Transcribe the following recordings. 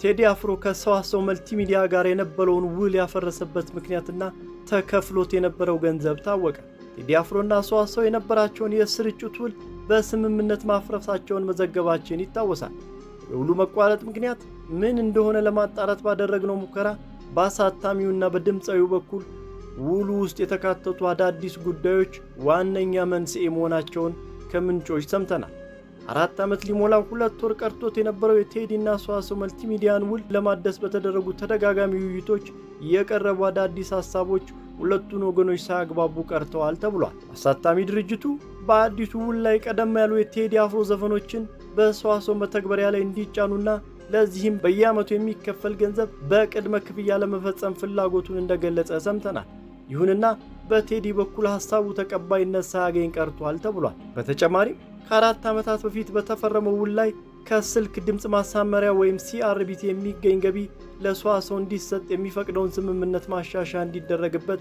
ቴዲ አፍሮ ከሰዋሰው መልቲሚዲያ ጋር የነበረውን ውል ያፈረሰበት ምክንያትና ተከፍሎት የነበረው ገንዘብ ታወቀ። ቴዲ አፍሮና ሰዋሰው የነበራቸውን የስርጭት ውል በስምምነት ማፍረሳቸውን መዘገባችን ይታወሳል። የውሉ መቋረጥ ምክንያት ምን እንደሆነ ለማጣራት ባደረግነው ሙከራ በአሳታሚውና በድምፃዊው በኩል ውሉ ውስጥ የተካተቱ አዳዲስ ጉዳዮች ዋነኛ መንስኤ መሆናቸውን ከምንጮች ሰምተናል። 4 ዓመት ሊሞላው 2 ወር ቀርቶት የነበረው የቴዲና ሰዋሰው መልቲሚዲያን ውል ለማደስ በተደረጉ ተደጋጋሚ ውይይቶች የቀረቡ አዳዲስ ሐሳቦች ሁለቱን ወገኖች ሳያግባቡ ቀርተዋል ተብሏል። አሳታሚ ድርጅቱ በአዲሱ ውል ላይ ቀደም ያሉ የቴዲ አፍሮ ዘፈኖችን በሰዋሰው መተግበሪያ ላይ እንዲጫኑና ለዚህም በየዓመቱ የሚከፈል ገንዘብ በቅድመ ክፍያ ለመፈጸም ፍላጎቱን እንደገለጸ ሰምተናል። ይሁንና በቴዲ በኩል ሐሳቡ ተቀባይነት ሳያገኝ ቀርቷል ተብሏል። በተጨማሪም ከ4 ዓመታት በፊት በተፈረመው ውል ላይ ከስልክ ድምፅ ማሳመሪያ ወይም ሲአርቢቲ የሚገኝ ገቢ ለሰዋሰው እንዲሰጥ የሚፈቅደውን ስምምነት ማሻሻያ እንዲደረግበት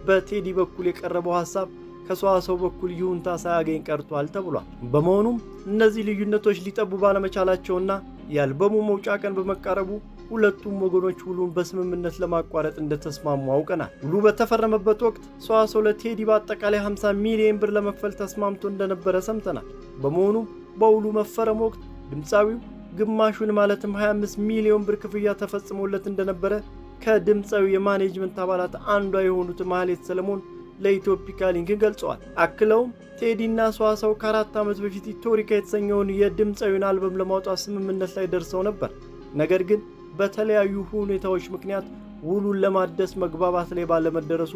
በቴዲ በኩል የቀረበው ሐሳብ ከሰዋሰው በኩል ይሁንታ ሳያገኝ ቀርቷል ተብሏል። በመሆኑም እነዚህ ልዩነቶች ሊጠቡ ባለመቻላቸውና የአልበሙ መውጫ ቀን በመቃረቡ ሁለቱም ወገኖች ውሉን በስምምነት ለማቋረጥ እንደተስማሙ አውቀናል። ውሉ በተፈረመበት ወቅት ሰዋሰው ለቴዲ በአጠቃላይ 50 ሚሊዮን ብር ለመክፈል ተስማምቶ እንደነበረ ሰምተናል። በመሆኑም በውሉ መፈረም ወቅት ድምፃዊው ግማሹን ማለትም 25 ሚሊዮን ብር ክፍያ ተፈጽሞለት እንደነበረ ከድምፃዊው የማኔጅመንት አባላት አንዷ የሆኑት ማህሌት ሰለሞን ለኢትዮፒካ ሊንክ ገልጸዋል። አክለውም ቴዲና ሰዋሰው ከ4 ዓመት በፊት ኢትዮሪካ የተሰኘውን የድምፃዊውን አልበም ለማውጣት ስምምነት ላይ ደርሰው ነበር። ነገር ግን በተለያዩ ሁኔታዎች ምክንያት ውሉን ለማደስ መግባባት ላይ ባለመደረሱ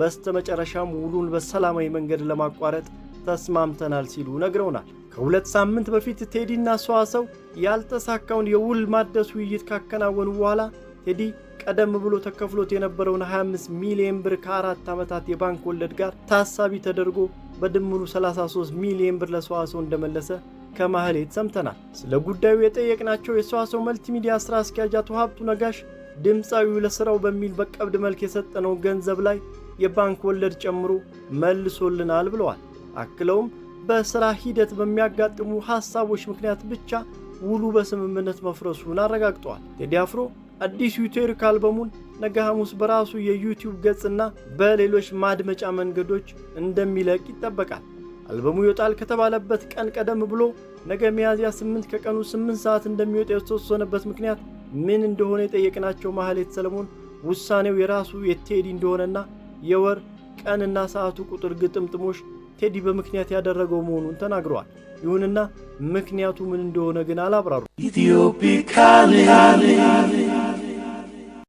በስተመጨረሻም ውሉን በሰላማዊ መንገድ ለማቋረጥ ተስማምተናል ሲሉ ነግረውናል። ከ2 ሳምንት በፊት ቴዲና ሰዋሰው ያልተሳካውን የውል ማደስ ውይይት ካከናወኑ በኋላ ቴዲ ቀደም ብሎ ተከፍሎት የነበረውን 25 ሚሊዮን ብር ከ4 ዓመታት የባንክ ወለድ ጋር ታሳቢ ተደርጎ በድምሩ 33 ሚሊዮን ብር ለሰዋሰው እንደመለሰ ከማህሌት ሰምተናል። ስለ ጉዳዩ የጠየቅናቸው የሰዋሰው መልቲሚዲያ ስራ አስኪያጅ አቶ ሀብቱ ነጋሽ ድምፃዊው ለስራው በሚል በቀብድ መልክ የሰጠነው ገንዘብ ላይ የባንክ ወለድ ጨምሮ መልሶልናል ብለዋል። አክለውም በስራ ሂደት በሚያጋጥሙ ሐሳቦች ምክንያት ብቻ ውሉ በስምምነት መፍረሱን አረጋግጠዋል። ቴዲ አፍሮ አዲስ ዩቲዩብ አልበሙን ነገ ሐሙስ በራሱ የዩቲዩብ ገጽና በሌሎች ማድመጫ መንገዶች እንደሚለቅ ይጠበቃል። አልበሙ ይወጣል ከተባለበት ቀን ቀደም ብሎ ነገ ሚያዝያ 8 ከቀኑ 8 ሰዓት እንደሚወጣ የተወሰነበት ምክንያት ምን እንደሆነ የጠየቅናቸው ማህሌት ሰለሞን ውሳኔው የራሱ የቴዲ እንደሆነና የወር ቀንና ሰዓቱ ቁጥር ግጥምጥሞሽ ቴዲ በምክንያት ያደረገው መሆኑን ተናግረዋል። ይሁንና ምክንያቱ ምን እንደሆነ ግን አላብራሩም።